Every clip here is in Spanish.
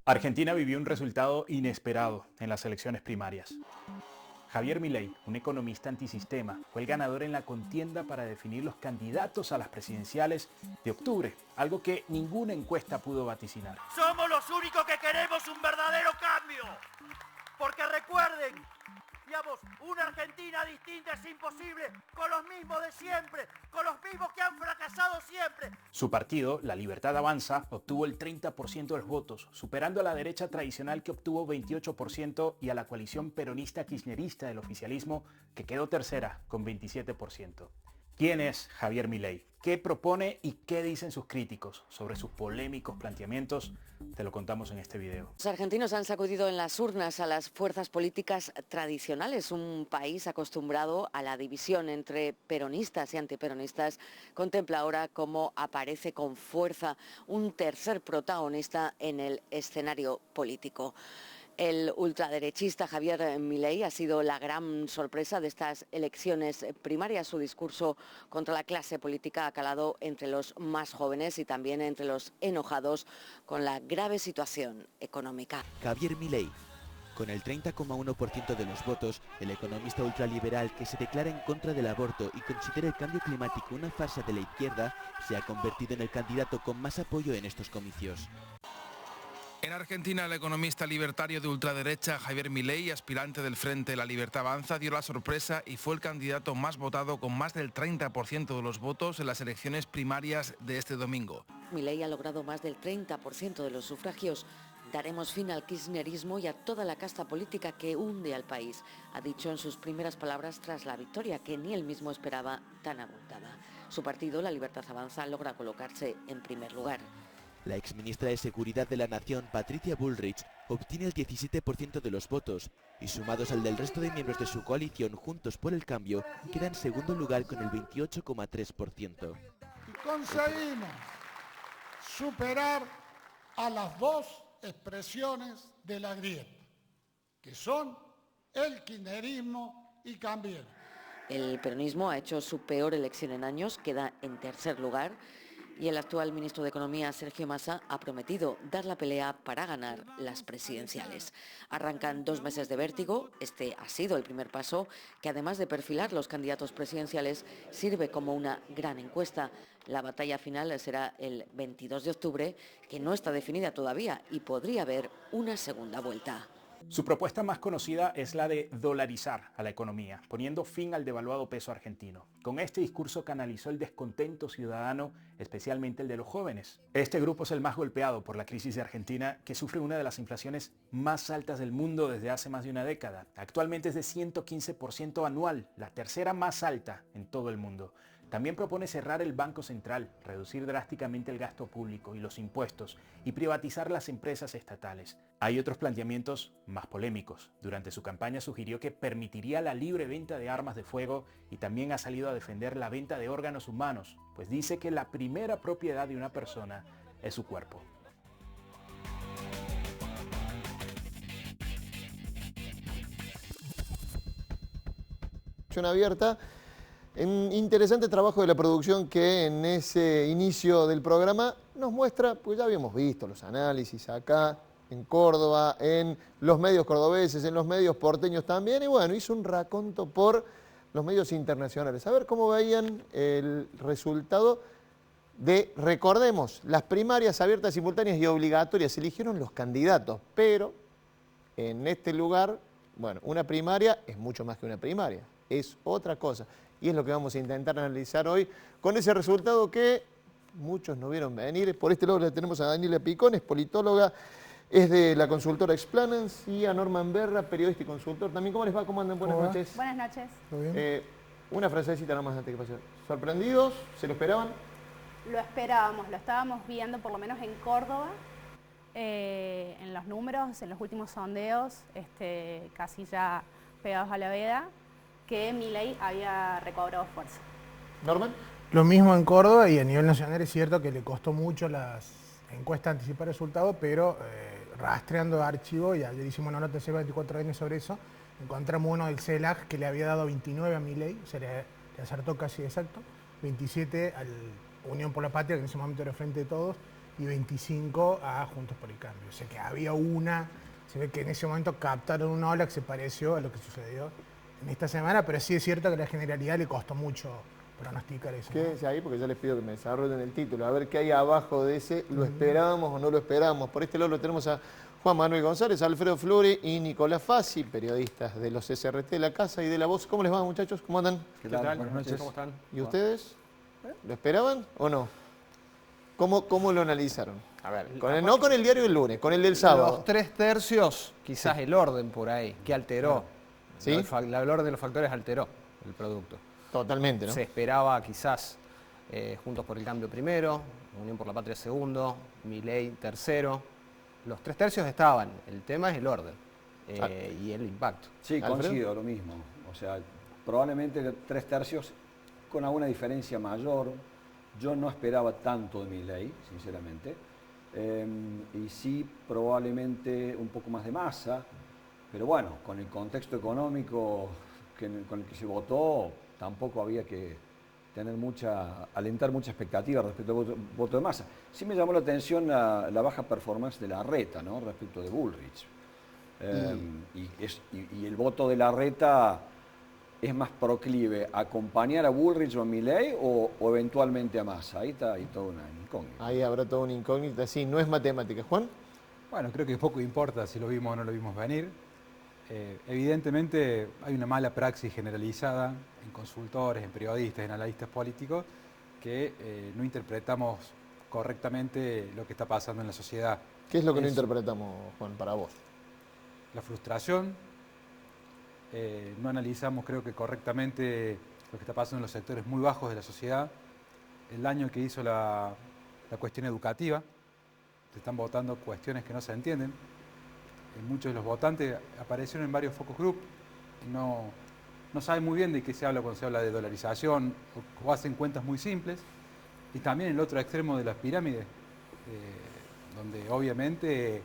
Argentina vivió un resultado inesperado en las elecciones primarias. Javier Milei, un economista antisistema, fue el ganador en la contienda para definir los candidatos a las presidenciales de octubre, algo que ninguna encuesta pudo vaticinar. Somos los únicos que queremos un verdadero cambio. Porque recuerden, digamos, una Argentina distinta es imposible con los mismos de siempre, con los mismos que han fracasado siempre. Su partido, La Libertad Avanza, obtuvo el 30% de los votos, superando a la derecha tradicional que obtuvo 28% y a la coalición peronista kirchnerista del oficialismo que quedó tercera con 27%. ¿Quién es Javier Milei? ¿Qué propone y qué dicen sus críticos sobre sus polémicos planteamientos? Te lo contamos en este video. Los argentinos han sacudido en las urnas a las fuerzas políticas tradicionales. Un país acostumbrado a la división entre peronistas y antiperonistas contempla ahora cómo aparece con fuerza un tercer protagonista en el escenario político. El ultraderechista Javier Milei ha sido la gran sorpresa de estas elecciones primarias. Su discurso contra la clase política ha calado entre los más jóvenes y también entre los enojados con la grave situación económica. Javier Milei. Con el 30,1% de los votos, el economista ultraliberal que se declara en contra del aborto y considera el cambio climático una farsa de la izquierda, se ha convertido en el candidato con más apoyo en estos comicios. En Argentina, el economista libertario de ultraderecha Javier Milei, aspirante del Frente La Libertad Avanza, dio la sorpresa y fue el candidato más votado con más del 30% de los votos en las elecciones primarias de este domingo. Milei ha logrado más del 30% de los sufragios. Daremos fin al kirchnerismo y a toda la casta política que hunde al país, ha dicho en sus primeras palabras tras la victoria que ni él mismo esperaba tan abultada. Su partido, La Libertad Avanza, logra colocarse en primer lugar. La exministra de Seguridad de la Nación, Patricia Bullrich, obtiene el 17% de los votos y, sumados al del resto de miembros de su coalición Juntos por el Cambio, queda en segundo lugar con el 28,3%. Y conseguimos superar a las dos expresiones de la grieta, que son el kirchnerismo y Cambiemos. El peronismo ha hecho su peor elección en años, queda en tercer lugar. Y el actual ministro de Economía, Sergio Massa, ha prometido dar la pelea para ganar las presidenciales. Arrancan 2 meses de vértigo. Este ha sido el primer paso, que además de perfilar los candidatos presidenciales, sirve como una gran encuesta. La batalla final será el 22 de octubre, que no está definida todavía y podría haber una segunda vuelta. Su propuesta más conocida es la de dolarizar a la economía, poniendo fin al devaluado peso argentino. Con este discurso canalizó el descontento ciudadano, especialmente el de los jóvenes. Este grupo es el más golpeado por la crisis de Argentina, que sufre una de las inflaciones más altas del mundo desde hace más de una década. Actualmente es de 115% anual, la tercera más alta en todo el mundo. También propone cerrar el Banco Central, reducir drásticamente el gasto público y los impuestos y privatizar las empresas estatales. Hay otros planteamientos más polémicos. Durante su campaña sugirió que permitiría la libre venta de armas de fuego y también ha salido a defender la venta de órganos humanos, pues dice que la primera propiedad de una persona es su cuerpo. Abierta. Un interesante trabajo de la producción que en ese inicio del programa nos muestra, pues ya habíamos visto los análisis acá en Córdoba, en los medios cordobeses, en los medios porteños también, y bueno, hizo un raconto por los medios internacionales. A ver cómo veían el resultado de, recordemos, las primarias abiertas, simultáneas y obligatorias. Se eligieron los candidatos, pero en este lugar, bueno, una primaria es mucho más que una primaria, es otra cosa. Y es lo que vamos a intentar analizar hoy con ese resultado que muchos no vieron venir. Por este lado le tenemos a Daniela Picón, es politóloga, es de la consultora Explanans, y a Norman Berra, periodista y consultor también. ¿Cómo les va? ¿Cómo andan? Buenas noches. Buenas noches. ¿Todo bien? Una frasecita nomás antes que pase. ¿Sorprendidos? ¿Se lo esperaban? Lo esperábamos, lo estábamos viendo por lo menos en Córdoba, en los números, en los últimos sondeos, casi ya pegados a la veda, que Milei había recobrado fuerza. ¿Norman? Lo mismo en Córdoba, y a nivel nacional es cierto que le costó mucho las encuestas anticipar resultados, pero rastreando archivos, ya hicimos una nota hace 24 años sobre eso, encontramos uno del CELAC que le había dado 29 a Milei, se le acertó casi exacto, 27 al Unión por la Patria, que en ese momento era Frente de Todos, y 25 a Juntos por el Cambio. O sea que había se ve que en ese momento captaron una ola que se pareció a lo que sucedió en esta semana, pero sí es cierto que a la generalidad le costó mucho pronosticar eso. Quédense ahí porque ya les pido que me desarrollen el título, a ver qué hay abajo de ese, ¿lo esperábamos o no lo esperábamos? Por este lado lo tenemos a Juan Manuel González, Alfredo Flore y Nicolás Fassi, periodistas de los SRT de La Casa y de La Voz. ¿Cómo les va, muchachos? ¿Cómo andan? ¿Qué tal? Buenas noches. ¿Cómo están? ¿Y ustedes? ¿Lo esperaban o no? ¿Cómo lo analizaron? A ver, no con el diario del lunes, con el del sábado. Los 3/3, quizás el orden por ahí, que alteró. ¿Sí? El orden de los factores alteró el producto. Totalmente, ¿no? Se esperaba quizás Juntos por el Cambio primero, Unión por la Patria segundo, Milei tercero. Los 3/3 estaban, el tema es el orden y el impacto. Sí, coincido, lo mismo. O sea, probablemente 3/3 con alguna diferencia mayor. Yo no esperaba tanto de Milei, sinceramente. Y sí, probablemente un poco más de Massa. Pero bueno, con el contexto económico con el que se votó, tampoco había que alentar mucha expectativa respecto al voto de Massa. Sí me llamó la atención la baja performance de Larreta, ¿no? Respecto de Bullrich. Y el voto de Larreta es más proclive a acompañar a Bullrich o a Milei o eventualmente a Massa. Ahí toda una incógnita. Ahí habrá toda una incógnita, sí, no es matemática. ¿Juan? Bueno, creo que poco importa si lo vimos o no lo vimos venir. Evidentemente hay una mala praxis generalizada en consultores, en periodistas, en analistas políticos, que no interpretamos correctamente lo que está pasando en la sociedad. ¿Qué es lo que no interpretamos, Juan, para vos? La frustración, no analizamos creo que correctamente lo que está pasando en los sectores muy bajos de la sociedad, el daño que hizo la cuestión educativa, se están votando cuestiones que no se entienden. Muchos de los votantes aparecieron en varios focus group y no saben muy bien de qué se habla cuando se habla de dolarización o hacen cuentas muy simples. Y también el otro extremo de las pirámides, donde obviamente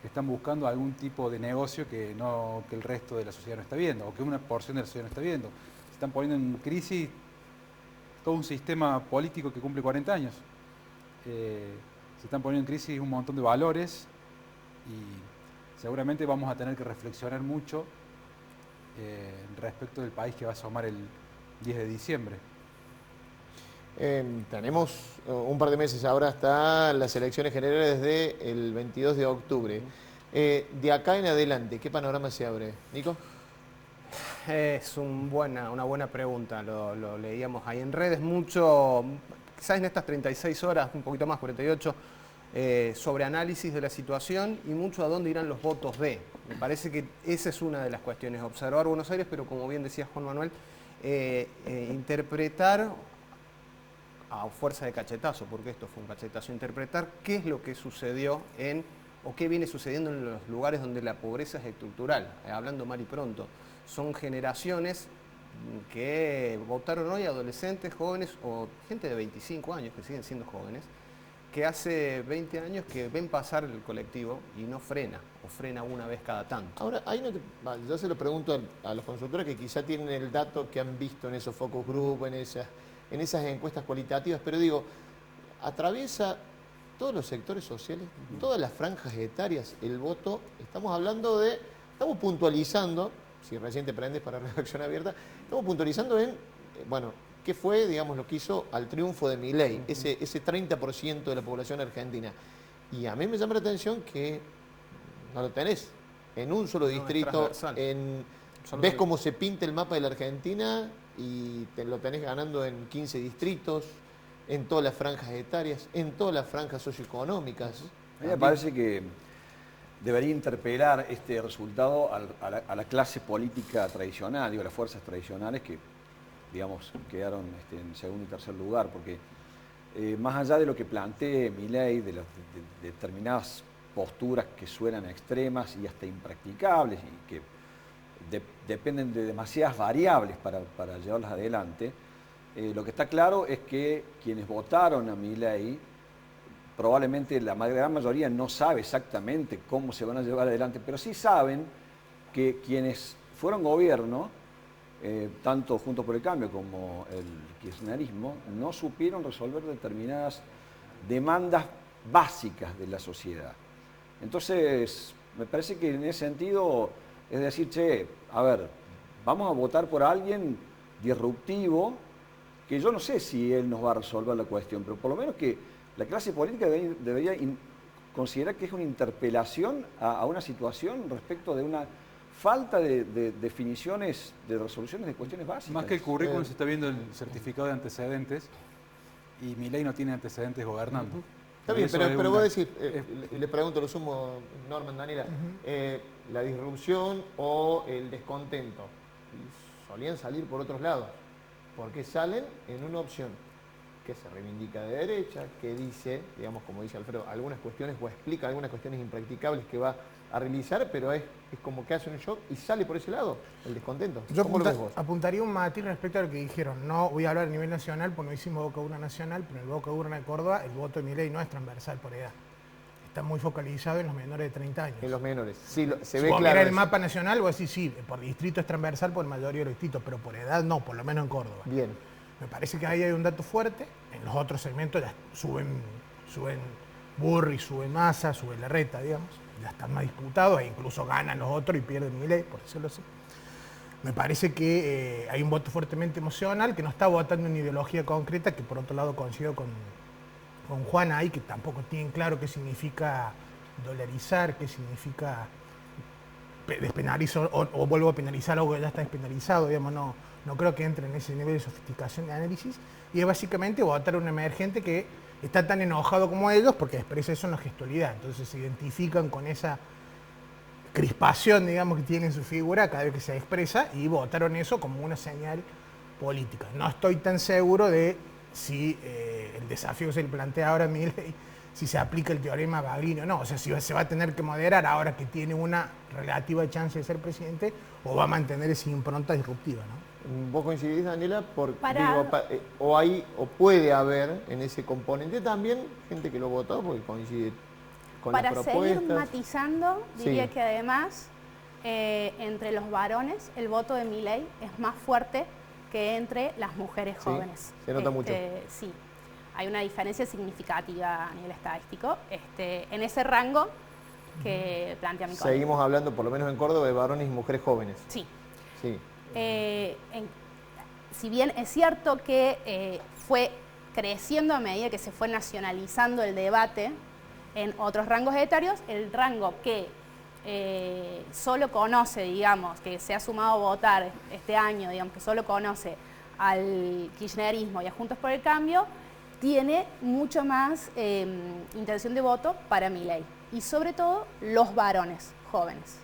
están buscando algún tipo de negocio que el resto de la sociedad no está viendo o que una porción de la sociedad no está viendo. Se están poniendo en crisis todo un sistema político que cumple 40 años. Se están poniendo en crisis un montón de valores y seguramente vamos a tener que reflexionar mucho respecto del país que va a asomar el 10 de diciembre. Tenemos un par de meses ahora hasta las elecciones generales desde el 22 de octubre. De acá en adelante, ¿qué panorama se abre? ¿Nico? Es una buena pregunta, lo leíamos ahí en redes mucho, quizás en estas 36 horas, un poquito más, 48, sobre análisis de la situación y mucho a dónde irán los votos de. Me parece que esa es una de las cuestiones, observar Buenos Aires, pero como bien decía Juan Manuel, interpretar a fuerza de cachetazo, porque esto fue un cachetazo, interpretar qué es lo que sucedió o qué viene sucediendo en los lugares donde la pobreza es estructural, hablando mal y pronto. Son generaciones que votaron hoy, adolescentes, jóvenes o gente de 25 años que siguen siendo jóvenes, que hace 20 años que ven pasar el colectivo y no frena, o frena una vez cada tanto. Ahora, yo se lo pregunto a los consultores que quizá tienen el dato que han visto en esos focus group, en esas encuestas cualitativas, pero digo, atraviesa todos los sectores sociales, todas las franjas etarias, el voto, estamos puntualizando, si recién te prendes para Redacción Abierta, estamos puntualizando qué fue, digamos, lo que hizo al triunfo de Milei, ese 30% de la población argentina. Y a mí me llama la atención que no lo tenés en un solo distrito, ves cómo se pinta el mapa de la Argentina y te lo tenés ganando en 15 distritos, en todas las franjas etarias, en todas las franjas socioeconómicas. A mí me parece que debería interpelar este resultado a la clase política tradicional, las fuerzas tradicionales que, digamos, quedaron en segundo y tercer lugar, porque más allá de lo que plantee Milei, de determinadas posturas que suenan extremas y hasta impracticables y que dependen de demasiadas variables para llevarlas adelante, lo que está claro es que quienes votaron a Milei, probablemente la gran mayoría no sabe exactamente cómo se van a llevar adelante, pero sí saben que quienes fueron gobierno, tanto Juntos por el Cambio como el kirchnerismo, no supieron resolver determinadas demandas básicas de la sociedad. Entonces, me parece que en ese sentido es decir, che, a ver, vamos a votar por alguien disruptivo, que yo no sé si él nos va a resolver la cuestión, pero por lo menos que la clase política debería considerar que es una interpelación a una situación respecto de una falta de definiciones, de resoluciones de cuestiones básicas. Más que el currículum se está viendo el certificado de antecedentes y Milei no tiene antecedentes gobernando. Está bien, pero vos decís, le pregunto, lo sumo, Norman, Daniela, la disrupción o el descontento solían salir por otros lados, porque salen en una opción que se reivindica de derecha, que dice, digamos, como dice Alfredo, algunas cuestiones o explica algunas cuestiones impracticables que va a realizar, pero es como que hace un shock y sale por ese lado, el descontento. ¿Cómo lo ves vos? Apuntaría un matiz respecto a lo que dijeron. No voy a hablar a nivel nacional, porque no hicimos Boca Urna nacional, pero en el Boca Urna de Córdoba el voto de Milei no es transversal por edad. Está muy focalizado en los menores de 30 años. En los menores, sí, se si ve vos claro. Mirá el mapa nacional, vos decís, sí, por distrito es transversal por el mayoría de los distritos, pero por edad no, por lo menos en Córdoba. Bien. Me parece que ahí hay un dato fuerte. En los otros segmentos ya suben Burri, suben Massa, suben Larreta, digamos. Ya están más disputados e incluso ganan los otros y pierden Milei, por decirlo así. Me parece que hay un voto fuertemente emocional que no está votando una ideología concreta, que por otro lado coincido con Juan ahí, que tampoco tienen claro qué significa dolarizar, qué significa despenalizar o vuelvo a penalizar algo que ya está despenalizado, digamos, no creo que entre en ese nivel de sofisticación de análisis, y es básicamente votar a un emergente que está tan enojado como ellos porque expresa eso en la gestualidad, entonces se identifican con esa crispación, digamos, que tiene en su figura cada vez que se expresa y votaron eso como una señal política. No estoy tan seguro de si el desafío que se le plantea ahora a Milei, si se aplica el teorema Baglini o no, o sea, si se va a tener que moderar ahora que tiene una relativa chance de ser presidente o va a mantener esa impronta disruptiva, ¿no? ¿Vos coincidís, Daniela? O puede haber en ese componente también gente que lo votó porque coincide con las propuestas. Para seguir matizando, diría que además entre los varones el voto de Milei es más fuerte que entre las mujeres jóvenes. Se nota mucho. Sí, hay una diferencia significativa a nivel estadístico en ese rango que plantea mi colega. Seguimos hablando, por lo menos en Córdoba, de varones y mujeres jóvenes. Sí. Sí. Si bien es cierto que fue creciendo a medida que se fue nacionalizando el debate en otros rangos etarios, el rango que solo conoce, digamos, que se ha sumado a votar este año, digamos, que solo conoce al kirchnerismo y a Juntos por el Cambio, tiene mucho más intención de voto para Milei, y sobre todo los varones jóvenes.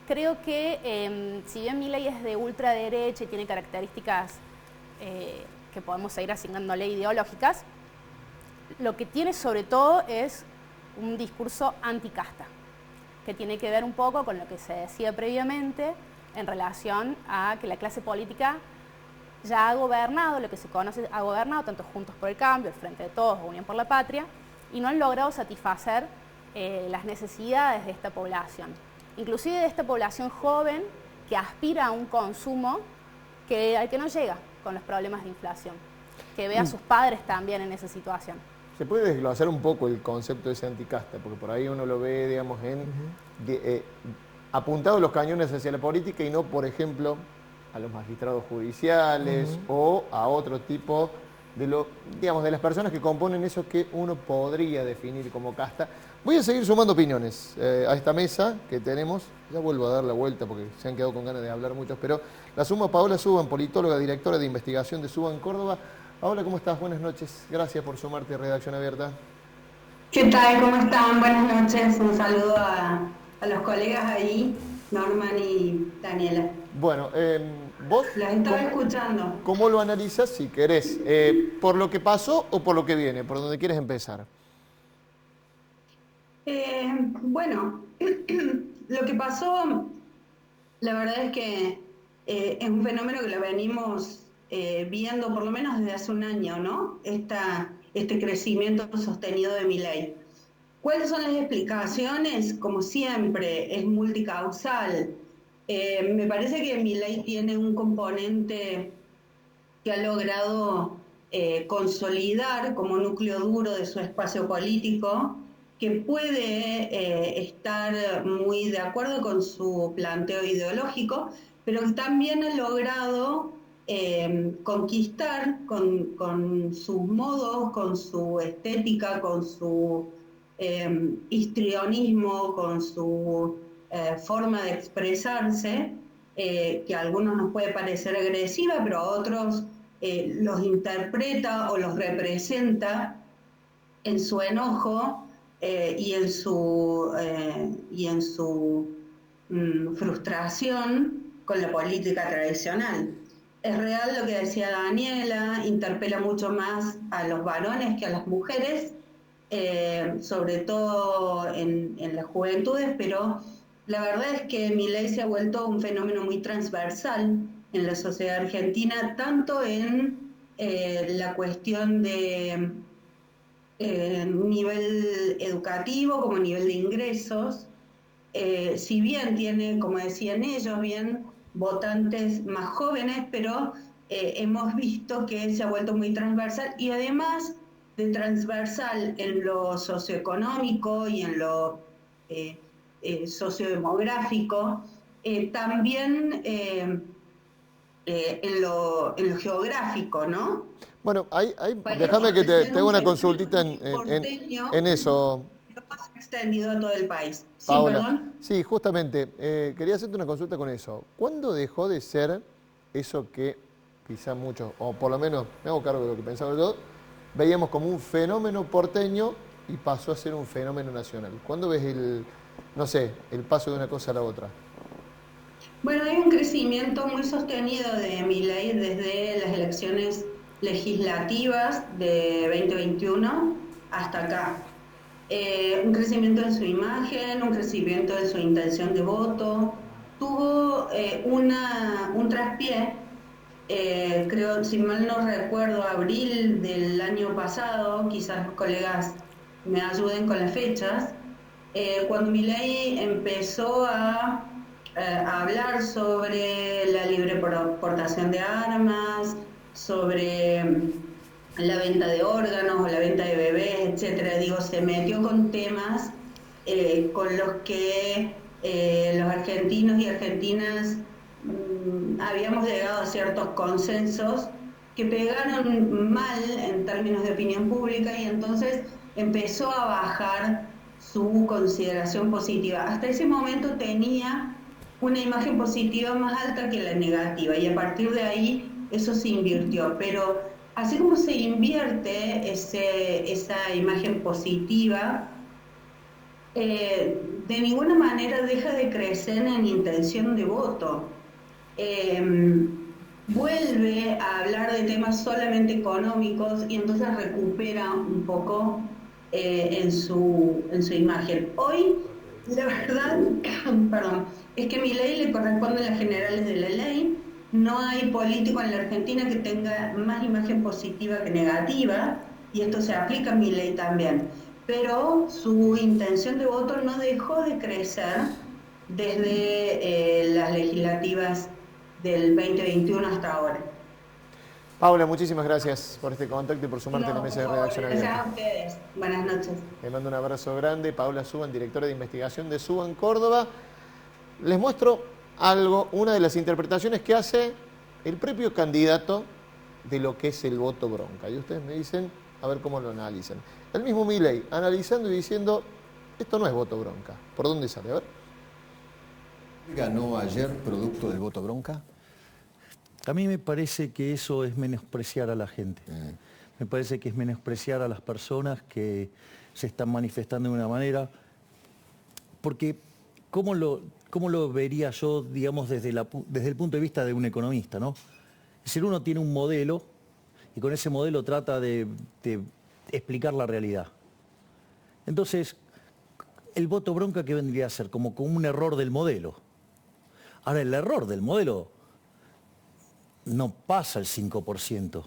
Creo que si bien Milei es de ultraderecha y tiene características que podemos seguir asignándole ideológicas, lo que tiene sobre todo es un discurso anticasta, que tiene que ver un poco con lo que se decía previamente en relación a que la clase política ya ha gobernado, lo que se conoce ha gobernado, tanto Juntos por el Cambio, el Frente de Todos o Unión por la Patria, y no han logrado satisfacer las necesidades de esta población. Inclusive de esta población joven que aspira a un consumo al que no llega con los problemas de inflación, que ve a sus padres también en esa situación. ¿Se puede desglosar un poco el concepto de ese anticasta? Porque por ahí uno lo ve, digamos, apuntado los cañones hacia la política y no, por ejemplo, a los magistrados judiciales o a otro tipo de las personas que componen eso que uno podría definir como casta. Voy a seguir sumando opiniones a esta mesa que tenemos. Ya vuelvo a dar la vuelta porque se han quedado con ganas de hablar muchos, pero la sumo a Paola Suban, politóloga, directora de investigación de Suban Córdoba. Paola, ¿cómo estás? Buenas noches. Gracias por sumarte a Redacción Abierta. ¿Qué tal? ¿Cómo están? Buenas noches. Un saludo a los colegas ahí, Norman y Daniela. Bueno, vos... Los estaba escuchando. ¿Cómo lo analizas, si querés? ¿Por lo que pasó o por lo que viene? ¿Por donde quieres empezar? Bueno, lo que pasó, la verdad es que es un fenómeno que lo venimos viendo por lo menos desde hace un año, ¿no? Este crecimiento sostenido de Milei. ¿Cuáles son las explicaciones? Como siempre, es multicausal. Me parece que Milei tiene un componente que ha logrado consolidar como núcleo duro de su espacio político, que puede estar muy de acuerdo con su planteo ideológico, pero que también ha logrado conquistar con sus modos, con su estética, con su histrionismo, con su forma de expresarse, que a algunos nos puede parecer agresiva, pero a otros los interpreta o los representa en su enojo y en su frustración con la política tradicional. Es real lo que decía Daniela, interpela mucho más a los varones que a las mujeres, sobre todo en las juventudes, pero la verdad es que Milei se ha vuelto un fenómeno muy transversal en la sociedad argentina, tanto en la cuestión de nivel educativo como nivel de ingresos. Si bien tiene, como decían ellos, bien votantes más jóvenes, pero hemos visto que se ha vuelto muy transversal, y además de transversal en lo socioeconómico y en lo sociodemográfico, también en lo geográfico, ¿no? Bueno, déjame que te haga una consultita en eso. Más extendido a todo el país. Sí, Paola. perdón. Sí, justamente, quería hacerte una consulta con eso. ¿Cuándo dejó de ser eso que quizá muchos, o por lo menos me hago cargo de lo que pensaba yo, veíamos como un fenómeno porteño y pasó a ser un fenómeno nacional? ¿Cuándo ves el paso de una cosa a la otra? Bueno, hay un crecimiento muy sostenido de Milei desde las elecciones legislativas de 2021 hasta acá. Un crecimiento en su imagen, un crecimiento en su intención de voto. Tuvo un traspié, creo, si mal no recuerdo, abril del año pasado, quizás los colegas me ayuden con las fechas, cuando Milei empezó a hablar sobre la libre portación de armas, sobre la venta de órganos o la venta de bebés, etcétera. Digo, se metió con temas con los que los argentinos y argentinas habíamos llegado a ciertos consensos que pegaron mal en términos de opinión pública, y entonces empezó a bajar su consideración positiva. Hasta ese momento tenía una imagen positiva más alta que la negativa, y a partir de ahí eso se invirtió. Pero así como se invierte esa imagen positiva, de ninguna manera deja de crecer en intención de voto. Vuelve a hablar de temas solamente económicos y entonces recupera un poco en su imagen. Hoy, la verdad, perdón, es que Milei le corresponde a las generales de la ley. No hay político en la Argentina que tenga más imagen positiva que negativa, y esto se aplica a Milei también. Pero su intención de voto no dejó de crecer desde las legislativas del 2021 hasta ahora. Paula, muchísimas gracias por este contacto y por sumarte a la mesa de redacción abierta. Gracias a ustedes. Buenas noches. Le mando un abrazo grande. Paula Suban, directora de investigación de Suban Córdoba. Les muestro algo, una de las interpretaciones que hace el propio candidato de lo que es el voto bronca. Y ustedes me dicen, a ver cómo lo analizan. El mismo Milei, analizando y diciendo, esto no es voto bronca. ¿Por dónde sale? A ver. ¿Ganó ayer producto del voto bronca? A mí me parece que eso es menospreciar a la gente. Me parece que es menospreciar a las personas que se están manifestando de una manera. Porque, ¿cómo lo vería yo, digamos, desde el punto de vista de un economista, ¿no? Es decir, uno tiene un modelo y con ese modelo trata de explicar la realidad. Entonces, el voto bronca, ¿qué vendría a ser? Como un error del modelo. Ahora, el error del modelo no pasa el 5%.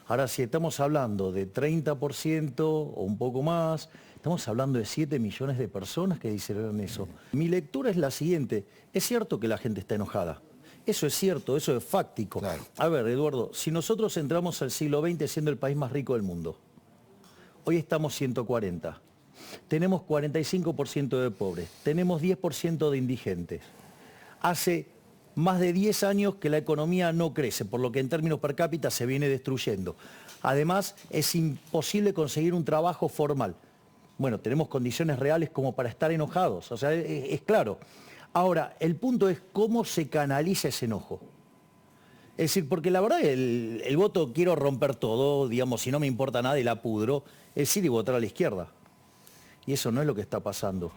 Ahora, si estamos hablando de 30% o un poco más, estamos hablando de 7 millones de personas que dicen eso. Mi lectura es la siguiente. Es cierto que la gente está enojada. Eso es cierto, eso es fáctico. Claro. A ver, Eduardo, si nosotros entramos al siglo XX siendo el país más rico del mundo, hoy estamos 140. Tenemos 45% de pobres, tenemos 10% de indigentes. Hace más de 10 años que la economía no crece, por lo que en términos per cápita se viene destruyendo. Además, es imposible conseguir un trabajo formal. Bueno, tenemos condiciones reales como para estar enojados, o sea, es claro. Ahora, el punto es cómo se canaliza ese enojo. Es decir, porque la verdad el voto quiero romper todo, digamos, si no me importa nada y la pudro, es ir y votar a la izquierda. Y eso no es lo que está pasando.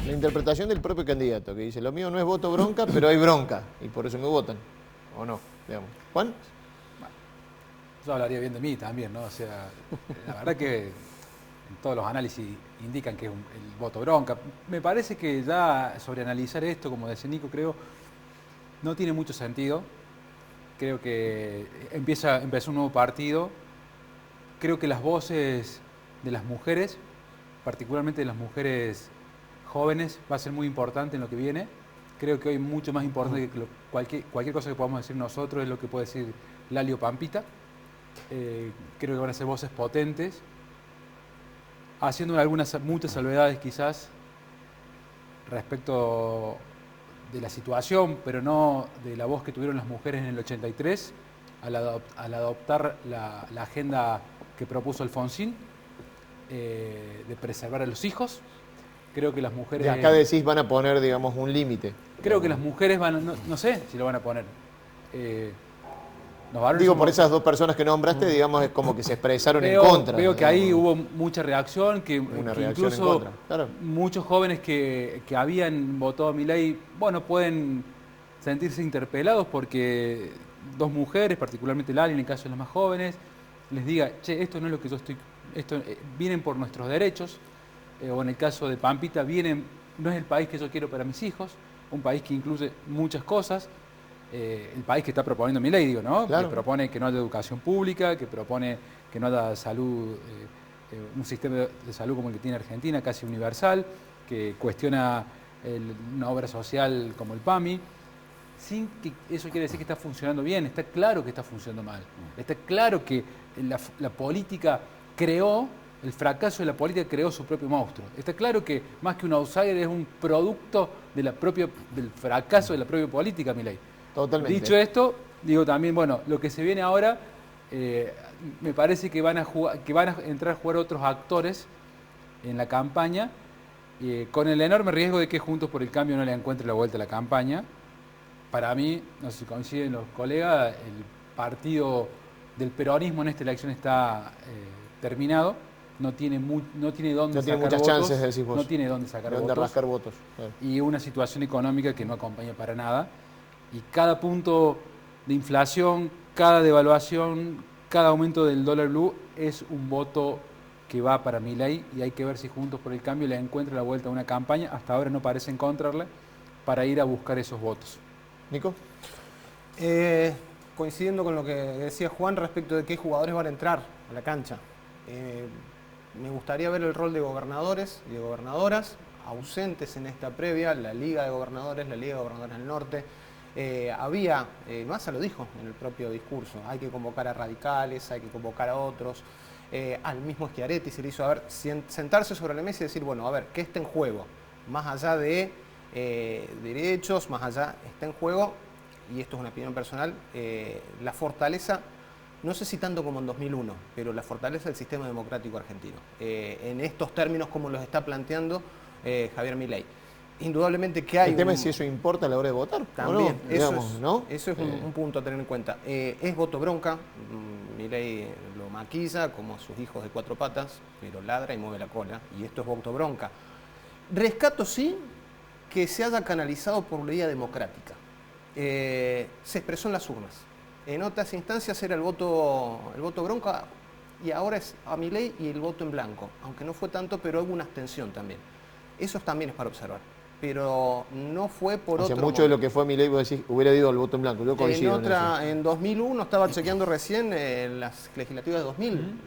La interpretación del propio candidato, que dice, lo mío no es voto bronca, pero hay bronca, y por eso me votan. ¿O no? Digamos. ¿Juan? Yo hablaría bien de mí también, ¿no? O sea, la verdad que todos los análisis indican que es el voto bronca. Me parece que ya sobreanalizar esto, como decía Nico, creo, no tiene mucho sentido. Creo que empezó un nuevo partido. Creo que las voces de las mujeres, particularmente de las mujeres jóvenes, va a ser muy importante en lo que viene. Creo que hoy mucho más importante que cualquier cosa que podamos decir nosotros es lo que puede decir Lali o Pampita. Creo que van a ser voces potentes, haciendo muchas salvedades quizás respecto de la situación, pero no de la voz que tuvieron las mujeres en el 83 al adoptar la agenda que propuso Alfonsín de preservar a los hijos. Creo que las mujeres... Y acá decís van a poner, digamos, un límite. Creo que las mujeres van, no sé si lo van a poner. Digo, por esas dos personas que nombraste, digamos, es como que se expresaron en contra. Veo que ahí hubo mucha reacción, que incluso en contra. Claro. Muchos jóvenes que habían votado a Milei, bueno, pueden sentirse interpelados porque dos mujeres, particularmente Lali, en el caso de las más jóvenes, les diga, che, esto no es lo que yo estoy... vienen por nuestros derechos, o en el caso de Pampita, no es el país que yo quiero para mis hijos, un país que incluye muchas cosas. El país que está proponiendo Milei, digo, ¿no? Claro. Que propone que no haya educación pública, que propone que no haya salud, un sistema de salud como el que tiene Argentina, casi universal, que cuestiona una obra social como el PAMI, sin que eso quiere decir que está funcionando bien. Está claro que está funcionando mal. Está claro que la política el fracaso de la política creó su propio monstruo. Está claro que más que un outsider es un producto del fracaso de la propia política, Milei. Totalmente. Dicho esto, digo también, bueno, lo que se viene ahora, me parece que van a entrar a jugar otros actores en la campaña, con el enorme riesgo de que Juntos por el Cambio no le encuentre la vuelta a la campaña. Para mí, no sé si coinciden los colegas, el partido del peronismo en esta elección está terminado, no tiene dónde sacar muchas votos, chances, decís vos. no tiene dónde sacar de votos, rascar votos. Claro. Y una situación económica que no acompaña para nada. Y cada punto de inflación, cada devaluación, cada aumento del dólar blue es un voto que va para Milei, y hay que ver si Juntos por el Cambio le encuentra la vuelta a una campaña. Hasta ahora no parece encontrarla, para ir a buscar esos votos. Nico. Coincidiendo con lo que decía Juan respecto de qué jugadores van a entrar a la cancha. Me gustaría ver el rol de gobernadores y de gobernadoras ausentes en esta previa, la Liga de Gobernadores del Norte. Massa lo dijo en el propio discurso, hay que convocar a radicales, hay que convocar a otros. Al mismo Schiaretti se le hizo sentarse sobre la mesa y decir, bueno, a ver, ¿qué está en juego? Más allá de derechos, más allá está en juego, y esto es una opinión personal, la fortaleza, no sé si tanto como en 2001, pero la fortaleza del sistema democrático argentino. En estos términos como los está planteando Javier Milei. Indudablemente que hay... El tema es si eso importa a la hora de votar. También, no, digamos, ¿no? Eso es un punto a tener en cuenta. Es voto bronca, Milei lo maquilla como sus hijos de cuatro patas, pero ladra y mueve la cola, y esto es voto bronca. Rescato sí que se haya canalizado por vía democrática. Se expresó en las urnas. En otras instancias era el voto bronca, y ahora es a Milei y el voto en blanco, aunque no fue tanto, pero hubo una abstención también. Eso también es para observar. Pero no fue por otro... mucho de lo que fue Milei, vos decís, hubiera ido al voto en blanco. Yo coincido en 2001, estaba chequeando recién las legislativas de 2000,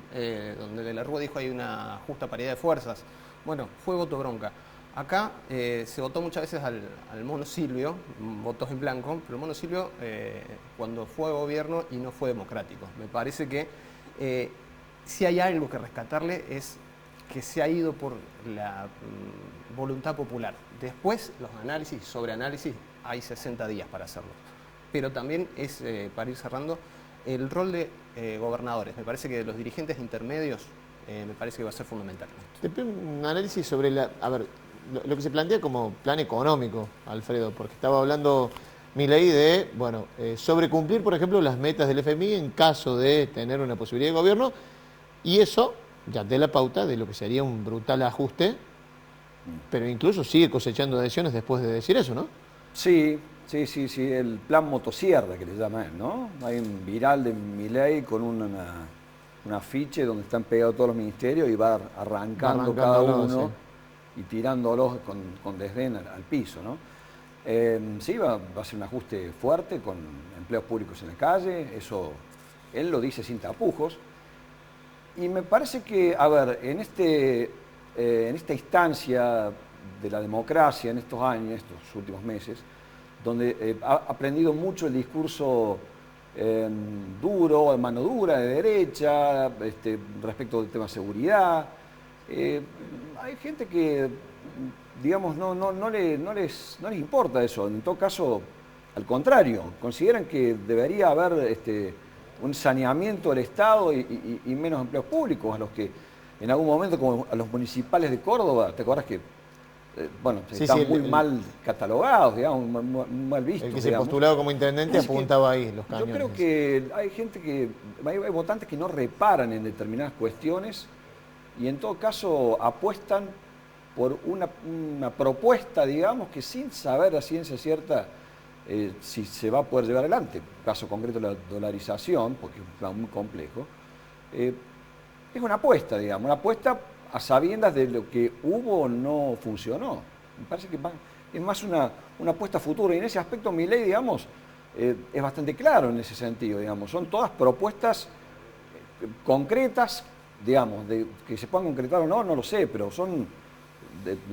donde De la Rúa dijo hay una justa paridad de fuerzas. Bueno, fue voto bronca. Acá se votó muchas veces al Mono Silvio, votos en blanco, pero el Mono Silvio cuando fue gobierno y no fue democrático. Me parece que si hay algo que rescatarle es que se ha ido por la voluntad popular. Después los análisis, sobreanálisis, hay 60 días para hacerlo. Pero también es, para ir cerrando, el rol de gobernadores. Me parece que los dirigentes intermedios me parece que va a ser fundamental. Te pido un análisis sobre lo que se plantea como plan económico, Alfredo, porque estaba hablando Milei de, sobrecumplir, por ejemplo, las metas del FMI en caso de tener una posibilidad de gobierno, y eso ya de la pauta de lo que sería un brutal ajuste, pero incluso sigue cosechando adhesiones después de decir eso, ¿no? Sí, el plan motosierra que le llama él, ¿no? Hay un viral de Milei con un afiche donde están pegados todos los ministerios y va arrancando cada uno y tirándolos con desdén al piso, ¿no? Sí, va a ser un ajuste fuerte con empleos públicos en la calle, eso él lo dice sin tapujos. Y me parece que, en esta instancia de la democracia en estos años, estos últimos meses, donde ha aprendido mucho el discurso duro, de mano dura, de derecha, respecto del tema de seguridad. Hay gente que, digamos, no les importa eso. En todo caso, al contrario, consideran que debería haber un saneamiento del Estado y menos empleos públicos, a los que en algún momento, como a los municipales de Córdoba, ¿te acuerdas que están muy mal catalogados, digamos, muy mal vistos? El que se postulaba como intendente apuntaba ahí los cañones. Yo creo que hay votantes que no reparan en determinadas cuestiones y en todo caso apuestan por una propuesta, digamos, que sin saber a ciencia cierta si se va a poder llevar adelante. Caso concreto la dolarización, porque es un plan muy complejo. Es una apuesta, digamos, una apuesta a sabiendas de lo que hubo o no funcionó. Me parece que es más una apuesta futura y en ese aspecto Milei, digamos, es bastante claro en ese sentido, digamos. Son todas propuestas concretas, digamos, que se puedan concretar o no, no lo sé, pero son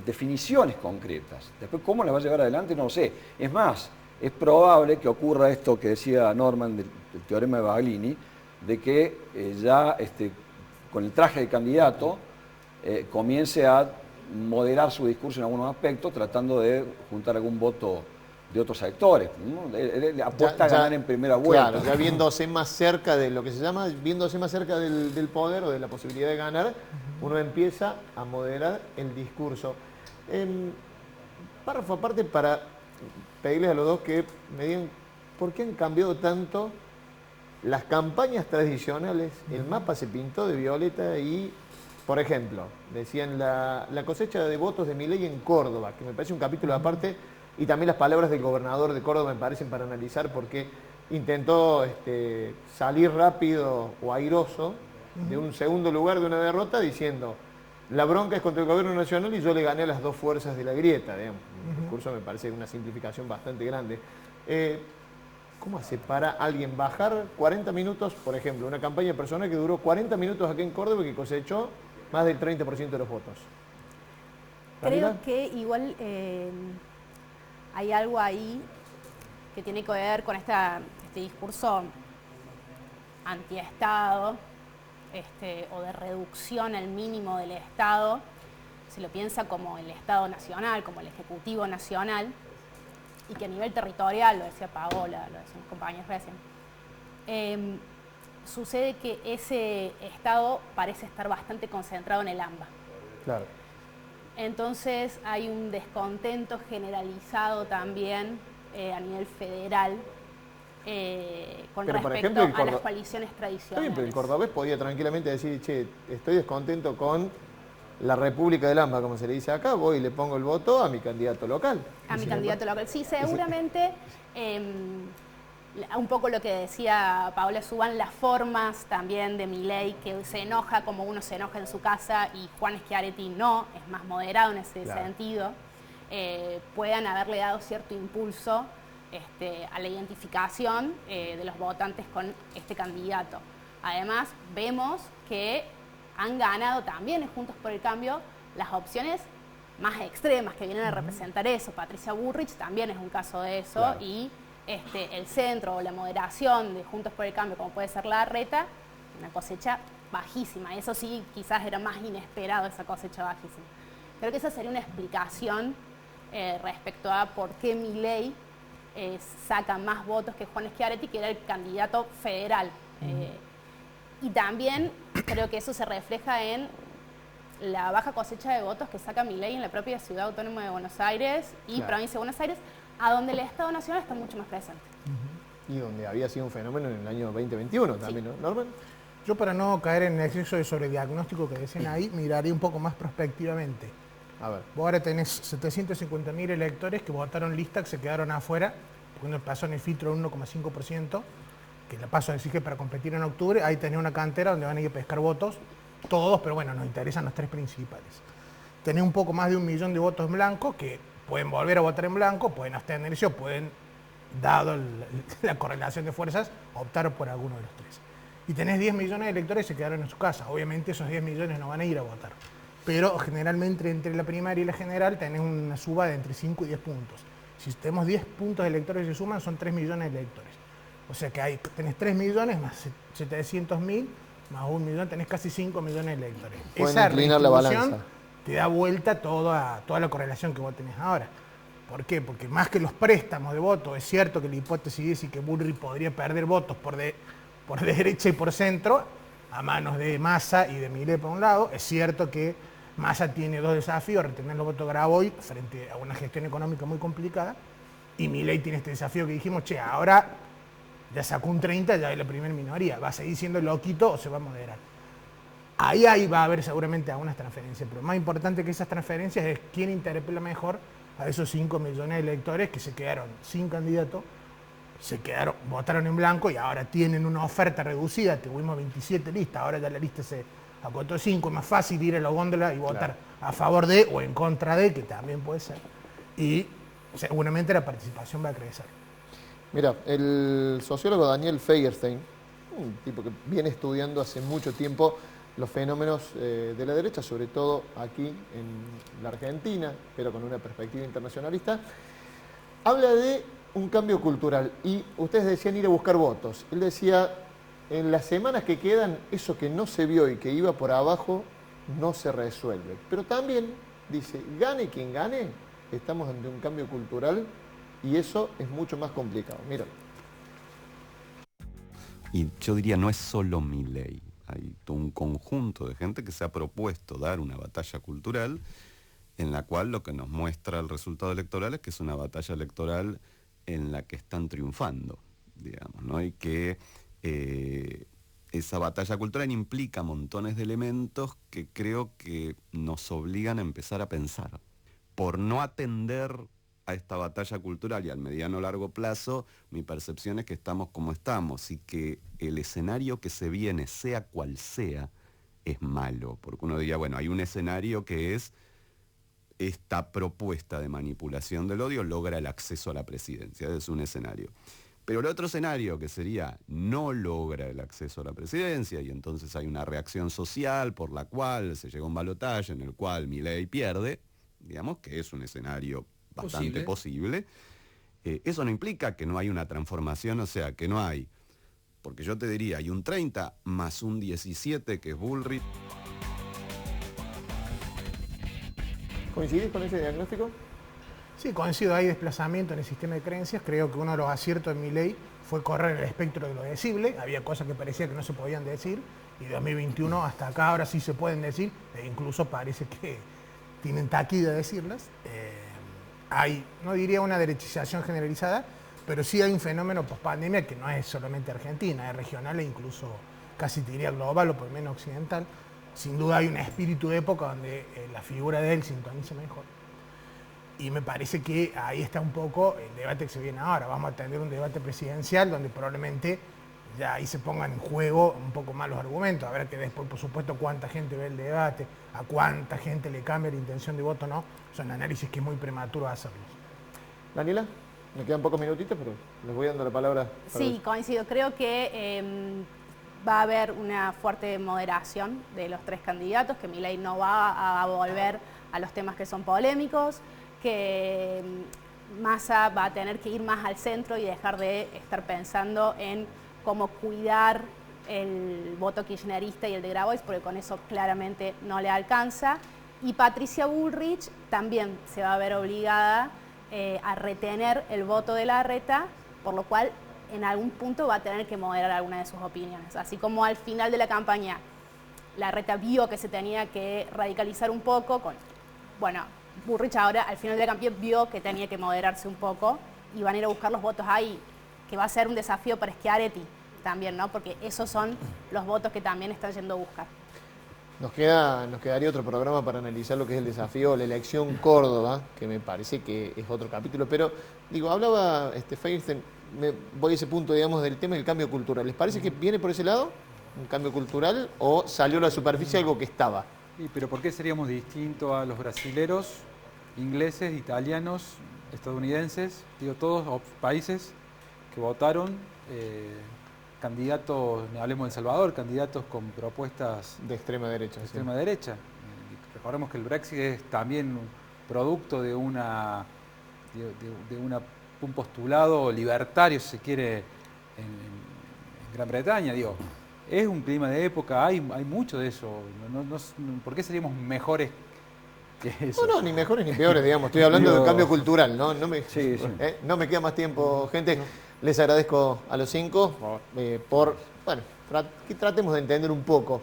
definiciones concretas. Después, ¿cómo las va a llevar adelante? No lo sé. Es más, es probable que ocurra esto que decía Norman del teorema de Baglini, de que ya con el traje de candidato comience a moderar su discurso en algunos aspectos, tratando de juntar algún voto de otros sectores, ¿no? Él apuesta a ganar en primera vuelta. Claro, ya viéndose más cerca de lo que se llama, viéndose más cerca del poder o de la posibilidad de ganar, uno empieza a moderar el discurso. Párrafo aparte para pedirles a los dos que me digan por qué han cambiado tanto las campañas tradicionales. El mapa se pintó de violeta y, por ejemplo, decían la cosecha de votos de Milei en Córdoba, que me parece un capítulo aparte, y también las palabras del gobernador de Córdoba me parecen para analizar porque intentó salir rápido o airoso de un segundo lugar de una derrota diciendo la bronca es contra el gobierno nacional y yo le gané a las dos fuerzas de la grieta, digamos. Un discurso me parece una simplificación bastante grande. ¿Cómo hace para alguien bajar 40 minutos, por ejemplo, una campaña personal que duró 40 minutos aquí en Córdoba y que cosechó más del 30% de los votos? Creo que igual hay algo ahí que tiene que ver con este discurso antiestado, o de reducción al mínimo del Estado. Se lo piensa como el Estado nacional, como el Ejecutivo nacional, y que a nivel territorial, lo decía Paola, lo decían mis compañeros recién, sucede que ese Estado parece estar bastante concentrado en el AMBA. Claro. Entonces hay un descontento generalizado también a nivel federal con respecto a las coaliciones tradicionales. Está bien, pero el cordobés podía tranquilamente decir, che, estoy descontento con la República del AMBA, como se le dice acá, voy y le pongo el voto a mi candidato local. A mi candidato local. Sí, seguramente, un poco lo que decía Paola Subán, las formas también de Milei, que se enoja como uno se enoja en su casa y Juan Schiaretti no, es más moderado en ese sentido, puedan haberle dado cierto impulso a la identificación de los votantes con este candidato. Además, vemos que han ganado también Juntos por el Cambio las opciones más extremas que vienen a representar eso. Patricia Bullrich también es un caso de eso, claro. Y el centro o la moderación de Juntos por el Cambio, como puede ser Larreta, una cosecha bajísima. Eso sí, quizás era más inesperado, esa cosecha bajísima. Creo que esa sería una explicación respecto a por qué Milei saca más votos que Juan Schiaretti, que era el candidato federal. Y también creo que eso se refleja en la baja cosecha de votos que saca Milei en la propia Ciudad Autónoma de Buenos Aires y claro. Provincia de Buenos Aires, a donde el Estado Nacional está mucho más presente. Y donde había sido un fenómeno en el año 2021 también, sí. ¿No, Norman? Yo, para no caer en el exceso de sobrediagnóstico que decían ahí, miraría un poco más prospectivamente. A ver. Vos ahora tenés 750.000 electores que votaron lista, que se quedaron afuera, porque pasó en el filtro 1,5%, que la paso a decir que para competir en octubre, ahí tenés una cantera donde van a ir a pescar votos, todos, pero bueno, nos interesan los tres principales. Tenés un poco más de 1 millón de votos en blanco, que pueden volver a votar en blanco, pueden abstenerse o pueden, dado la correlación de fuerzas, optar por alguno de los tres. Y tenés 10 millones de electores que se quedaron en su casa. Obviamente esos 10 millones no van a ir a votar. Pero generalmente entre la primaria y la general tenés una suba de entre 5 y 10 puntos. Si tenemos 10 puntos de electores que se suman, son 3 millones de electores. O sea que tenés 3 millones más 700.000, más 1 millón, tenés casi 5 millones de electores. Esa redistribución te da vuelta toda la correlación que vos tenés ahora. ¿Por qué? Porque más que los préstamos de votos, es cierto que la hipótesis dice que Bullrich podría perder votos por derecha y por centro, a manos de Massa y de Milei por un lado. Es cierto que Massa tiene dos desafíos: retener los votos de Grabois frente a una gestión económica muy complicada, y Milei tiene este desafío que dijimos, ahora ya sacó un 30, ya es la primera minoría, ¿va a seguir siendo loquito o se va a moderar? Ahí va a haber seguramente algunas transferencias, pero más importante que esas transferencias es quién interpela mejor a esos 5 millones de electores que se quedaron sin candidato, votaron en blanco y ahora tienen una oferta reducida. Tuvimos 27 listas, ahora ya la lista se acotó 5, es más fácil ir a la góndola y votar a favor de o en contra de, que también puede ser. Y seguramente la participación va a crecer. Mira, el sociólogo Daniel Feierstein, un tipo que viene estudiando hace mucho tiempo los fenómenos de la derecha, sobre todo aquí en la Argentina, pero con una perspectiva internacionalista, habla de un cambio cultural. Y ustedes decían ir a buscar votos. Él decía, en las semanas que quedan, eso que no se vio y que iba por abajo, no se resuelve. Pero también dice, gane quien gane, estamos ante un cambio cultural y eso es mucho más complicado. Mira. Y yo diría, no es solo Milei. Hay todo un conjunto de gente que se ha propuesto dar una batalla cultural en la cual lo que nos muestra el resultado electoral es que es una batalla electoral en la que están triunfando, digamos, ¿no? Y que esa batalla cultural implica montones de elementos que creo que nos obligan a empezar a pensar. Por no atender a esta batalla cultural y al mediano largo plazo, mi percepción es que estamos como estamos y que el escenario que se viene, sea cual sea, es malo. Porque uno diría, bueno, hay un escenario que es esta propuesta de manipulación del odio logra el acceso a la presidencia. Ese es un escenario. Pero el otro escenario, que sería no logra el acceso a la presidencia y entonces hay una reacción social por la cual se llega a un balotaje en el cual Milei pierde, digamos que es un escenario bastante posible. Eso no implica que no hay una transformación, o sea, que no hay, porque yo te diría, hay un 30 más un 17 que es Bullrich. ¿Coincidís con ese diagnóstico? Sí, coincido, hay desplazamiento en el sistema de creencias. Creo que uno de los aciertos de Milei fue correr el espectro de lo decible. Había cosas que parecía que no se podían decir, y de 2021 hasta acá ahora sí se pueden decir, e incluso parece que tienen taquilla de decirlas. Hay, no diría una derechización generalizada, pero sí hay un fenómeno post-pandemia que no es solamente argentina, es regional e incluso casi te diría global o por lo menos occidental. Sin duda hay un espíritu de época donde la figura de él sintoniza mejor. Y me parece que ahí está un poco el debate que se viene ahora. Vamos a tener un debate presidencial donde probablemente ya ahí se pongan en juego un poco más los argumentos. Habrá que después, por supuesto, cuánta gente ve el debate, a cuánta gente le cambia la intención de voto o no. Son análisis que es muy prematuro hacerlos. Daniela, me quedan pocos minutitos, pero les voy dando la palabra. Sí, coincido. Creo que va a haber una fuerte moderación de los tres candidatos, que Milei no va a volver a los temas que son polémicos, que Massa va a tener que ir más al centro y dejar de estar pensando en cómo cuidar el voto kirchnerista y el de Grabois, porque con eso claramente no le alcanza. Y Patricia Bullrich también se va a ver obligada a retener el voto de Larreta, por lo cual en algún punto va a tener que moderar alguna de sus opiniones. Así como al final de la campaña Larreta vio que se tenía que radicalizar un poco, bueno, Bullrich ahora al final de la campaña vio que tenía que moderarse un poco y van a ir a buscar los votos ahí, que va a ser un desafío para Schiaretti también, ¿no? Porque esos son los votos que también están yendo a buscar. Nos quedaría otro programa para analizar lo que es el desafío, la elección Córdoba, que me parece que es otro capítulo, pero digo, hablaba Feinstein, voy a ese punto, digamos, del tema del cambio cultural. ¿Les parece que viene por ese lado, un cambio cultural, o salió a la superficie algo que estaba? Pero ¿por qué seríamos distintos a los brasileros, ingleses, italianos, estadounidenses, digo, todos países que votaron candidatos, hablemos de El Salvador, candidatos con propuestas de extrema derecha? Extrema derecha. Recordemos que el Brexit es también un producto de un postulado libertario, si se quiere, en Gran Bretaña. Digo, es un clima de época, hay mucho de eso. ¿Por qué seríamos mejores que eso? No, ni mejores ni peores, digamos. Estoy hablando de un cambio cultural, ¿no? No me queda más tiempo, gente. Les agradezco a los 5 que tratemos de entender un poco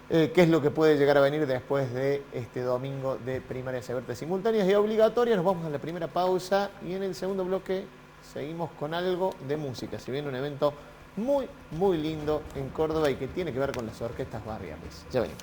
qué es lo que puede llegar a venir después de este domingo de primarias abiertas, simultáneas y obligatorias. Nos vamos a la primera pausa y en el segundo bloque seguimos con algo de música. Se viene un evento muy, muy lindo en Córdoba y que tiene que ver con las orquestas barriales. Ya venimos.